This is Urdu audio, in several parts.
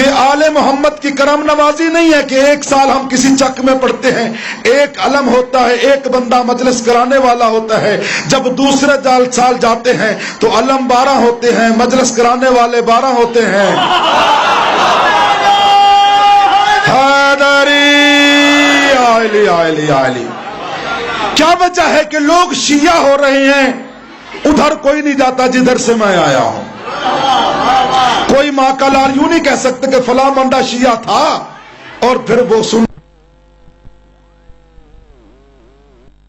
یہ آل محمد کی کرم نوازی نہیں ہے کہ ایک سال ہم کسی چک میں پڑھتے ہیں، ایک علم ہوتا ہے، ایک بندہ مجلس کرانے والا ہوتا ہے، جب دوسرے سال جاتے ہیں تو علم 12 ہوتے ہیں، مجلس کرانے والے 12 ہوتے ہیں۔ حیدری آئلی آئلی آئلی۔ کیا وجہ ہے کہ لوگ شیعہ ہو رہے ہیں؟ ادھر کوئی نہیں جاتا جدھر سے میں آیا ہوں۔ کوئی ماں کا لال یوں نہیں کہہ سکتے کہ فلاں بندہ شیعہ تھا اور پھر وہ سن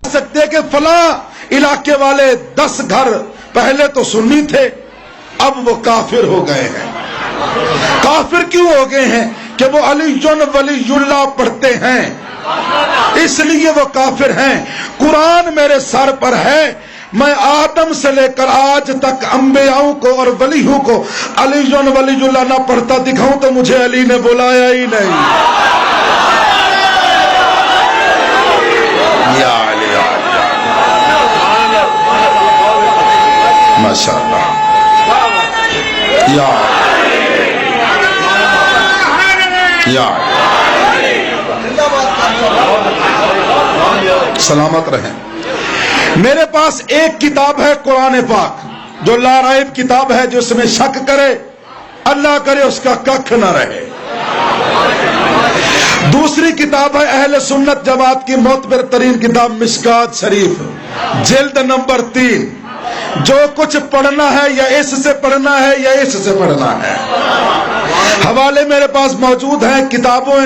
سکتے کہ فلاں علاقے والے 10 گھر پہلے تو سنی تھے، اب وہ کافر ہو گئے ہیں۔ کافر کیوں ہو گئے ہیں؟ کہ وہ علی ولی اللہ پڑھتے ہیں، اس لیے وہ کافر ہیں۔ قرآن میرے سر پر ہے، میں آدم سے لے کر آج تک انبیاؤں کو اور ولیوں کو علی ولی اللہ نہ پڑھتا دکھاؤں تو مجھے علی نے بلایا ہی نہیں۔ یا علی ماشاء اللہ، یا سلامت رہیں۔ میرے پاس ایک کتاب ہے قرآن پاک، جو لا ریب کتاب ہے، جس میں شک کرے اللہ کرے اس کا ککھ نہ رہے۔ دوسری کتاب ہے اہل سنت جماعت کی معتبر ترین کتاب مشکات شریف، جلد نمبر 3۔ جو کچھ پڑھنا ہے یا اس سے پڑھنا ہے یا اس سے پڑھنا ہے۔ حوالے میرے پاس موجود ہیں، کتابوں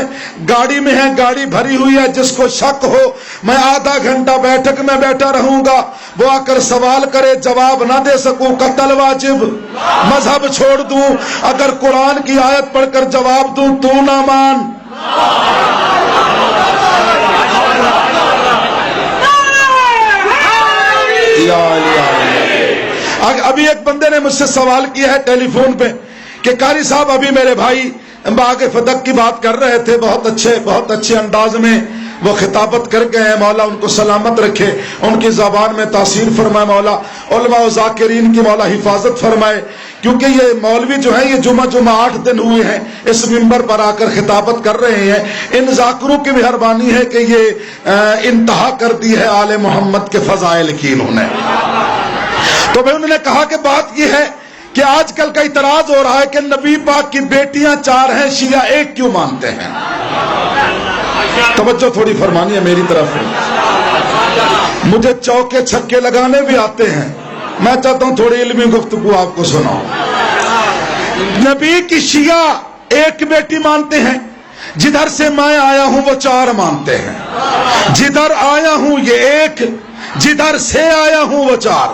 گاڑی میں ہیں، گاڑی بھری ہوئی ہے۔ جس کو شک ہو، میں آدھا گھنٹہ بیٹھک میں بیٹھا رہوں گا، وہ آ کر سوال کرے، جواب نہ دے سکوں قتل واجب، مذہب چھوڑ دوں۔ اگر قرآن کی آیت پڑھ کر جواب دوں تو نہ مان۔ ابھی ایک بندے نے مجھ سے سوال کیا ہے ٹیلی فون پہ کہ قاری صاحب ابھی میرے بھائی باغ فتح کی بات کر رہے تھے، بہت اچھے انداز میں وہ خطابت کر گئے ہیں، مولا ان کو سلامت رکھے، ان کی زبان میں تاثیر فرمائے، مولا علماء و ذاکرین کی مولا حفاظت فرمائے۔ کیونکہ یہ مولوی جو ہیں یہ جمعہ 8 دن ہوئے ہیں اس منبر پر آ کر خطابت کر رہے ہیں، ان ذاکروں کی مہربانی ہے کہ یہ انتہا کر دی ہے آل محمد کے فضائل کی انہوں نے۔ تو میں انہوں نے کہا کہ بات یہ ہے کہ آج کل کا اعتراض ہو رہا ہے کہ نبی پاک کی بیٹیاں 4 ہیں، شیعہ 1 کیوں مانتے ہیں؟ توجہ تھوڑی فرمانی ہے میری طرف۔ مجھے چوکے چھکے لگانے بھی آتے ہیں، میں چاہتا ہوں تھوڑی علمی گفتگو آپ کو سناؤں۔ نبی کی شیعہ 1 بیٹی مانتے ہیں، جدھر سے میں آیا ہوں وہ 4 مانتے ہیں۔ جدھر آیا ہوں یہ 1، جدھر سے آیا ہوں وہ 4۔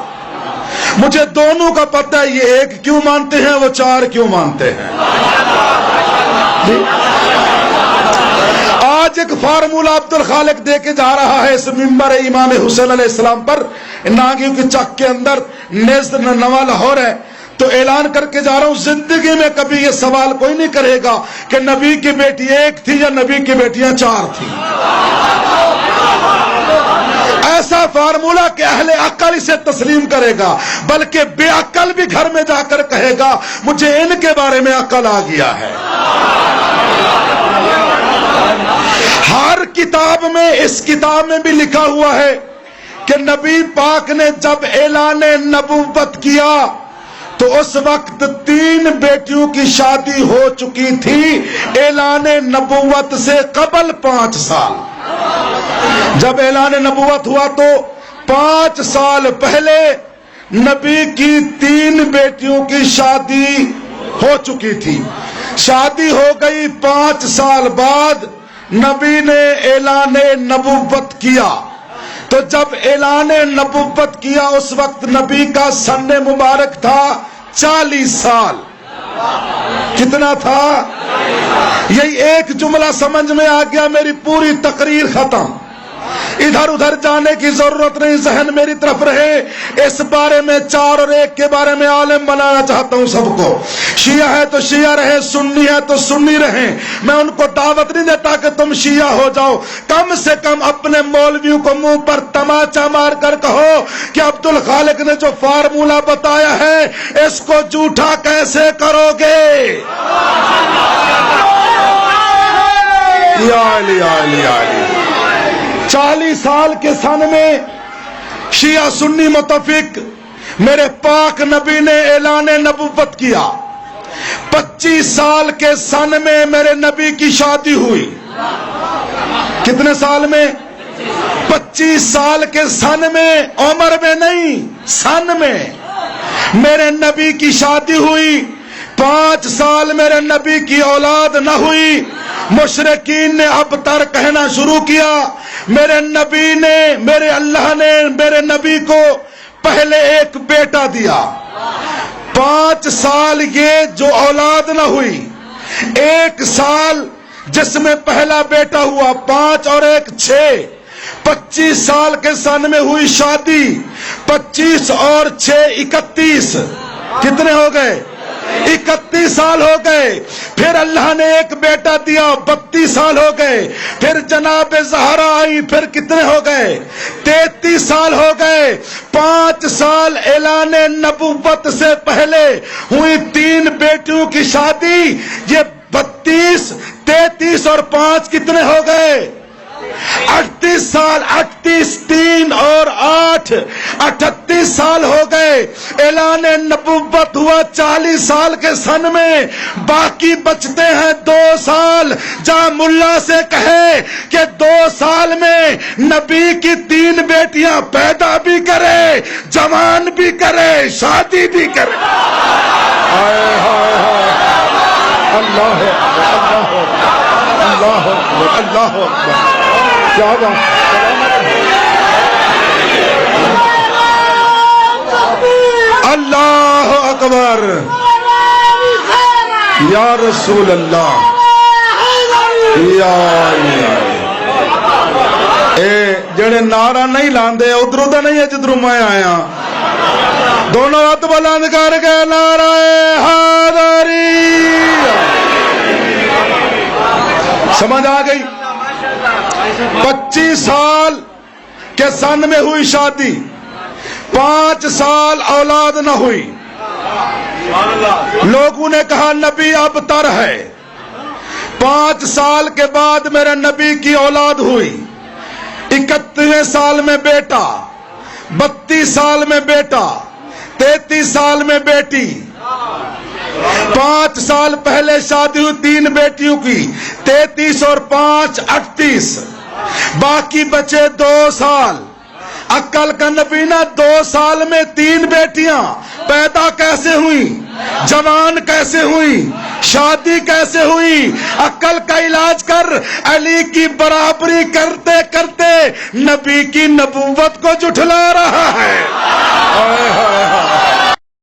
مجھے دونوں کا پتہ ہے، یہ 1 کیوں مانتے ہیں، وہ 4 کیوں مانتے ہیں۔ آج ایک فارمولہ عبدالخالق دے کے جا رہا ہے اس منبر امام حسین علیہ السلام پر، ناگیوں کے چک کے اندر نزد نواں لاہور ہے، تو اعلان کر کے جا رہا ہوں زندگی میں کبھی یہ سوال کوئی نہیں کرے گا کہ نبی کی بیٹی 1 تھی یا نبی کی بیٹیاں 4 تھیں۔ ایسا فارمولہ کہ اہل عقل اسے تسلیم کرے گا، بلکہ بے عقل بھی گھر میں جا کر کہے گا مجھے ان کے بارے میں عقل آ گیا ہے۔ ہر کتاب میں، اس کتاب میں بھی لکھا ہوا ہے کہ نبی پاک نے جب اعلان نبوت کیا تو اس وقت 3 بیٹیوں کی شادی ہو چکی تھی، اعلان نبوت سے قبل 5 سال۔ جب اعلان نبوت ہوا تو 5 سال پہلے نبی کی 3 بیٹیوں کی شادی ہو چکی تھی۔ شادی ہو گئی، 5 سال بعد نبی نے اعلان نبوت کیا۔ تو جب اعلان نبوت کیا اس وقت نبی کا سن مبارک تھا 40 سال۔ کتنا تھا؟ یہی ایک جملہ سمجھ میں آ گیا، میری پوری تقریر ختم۔ ادھر ادھر جانے کی ضرورت نہیں، ذہن میری طرف رہے۔ اس بارے میں 4 اور 1 کے بارے میں عالم بنانا چاہتا ہوں سب کو۔ شیعہ ہے تو شیعہ رہے، سنی ہے تو سنی رہیں۔ میں ان کو دعوت نہیں دیتا کہ تم شیعہ ہو جاؤ، کم سے کم اپنے مولویوں کو منہ پر تماچا مار کر کہو کہ عبدالخالق نے جو فارمولہ بتایا ہے اس کو جھوٹا کیسے کرو گے؟ یا علی یا علی یا علی۔ 40 سال کے سن میں شیعہ سنی متفق میرے پاک نبی نے اعلان نبوت کیا۔ 25 سال کے سن میں میرے نبی کی شادی ہوئی۔ کتنے سال میں؟ 25 سال کے سن میں، عمر میں نہیں، سن میں میرے نبی کی شادی ہوئی۔ 5 سال میرے نبی کی اولاد نہ ہوئی۔ مشرکین نے ابتر کہنا شروع کیا، میرے نبی نے، میرے اللہ نے میرے نبی کو پہلے ایک بیٹا دیا۔ 5 سال یہ جو اولاد نہ ہوئی، 1 سال جس میں پہلا بیٹا ہوا، 5 اور 1 6، 25 سال کے سن میں ہوئی شادی۔ 25 اور 6 31، کتنے ہو گئے؟ 31 سال ہو گئے۔ پھر اللہ نے ایک بیٹا دیا، 32 سال ہو گئے۔ پھر جناب زہرا آئی، پھر کتنے ہو گئے؟ 33 سال ہو گئے۔ 5 سال اعلان نبوت سے پہلے ہوئی 3 بیٹیوں کی شادی۔ یہ 32، 33 اور 5 کتنے ہو گئے؟ 38 سال۔ 38 3 اور 8، 38 سال ہو گئے۔ اعلان نبوت ہوا 40 سال کے سن میں، باقی بچتے ہیں 2 سال۔ جہاں ملا سے کہے کہ 2 سال میں نبی کی 3 بیٹیاں پیدا بھی کرے، جوان بھی کرے، شادی بھی کرے۔ ہائے ہائے ہائے، اللہ اکبر، اللہ اکبر، اللہ اکبر، کیا بات۔ اللہ اکبر، یا رسول اللہ، یا اے جڑے نعرہ نہیں لاندے ادھروں تو نہیں ہے جدھروں میں آیا، دونوں ہاتھ بلند کر کے نعرہ حیدری۔ سمجھ آ گئی؟ 25 سال کے سن میں ہوئی شادی، 5 سال اولاد نہ ہوئی۔ لوگوں نے کہا نبی اب تر ہے۔ 5 سال کے بعد میرے نبی کی اولاد ہوئی۔ 31ویں سال میں بیٹا، 32 سال میں بیٹا، 33 سال میں بیٹی۔ 5 سال پہلے شادی ہوئی 3 بیٹیوں کی، 33 اور 5 38، باقی بچے 2 سال۔ عقل کا نبینا 2 سال میں 3 بیٹیاں پیدا کیسے ہوئی؟ جوان کیسے ہوئی؟ شادی کیسے ہوئی؟ عقل کا علاج کر۔ علی کی برابری کرتے کرتے نبی کی نبوت کو جھٹلا رہا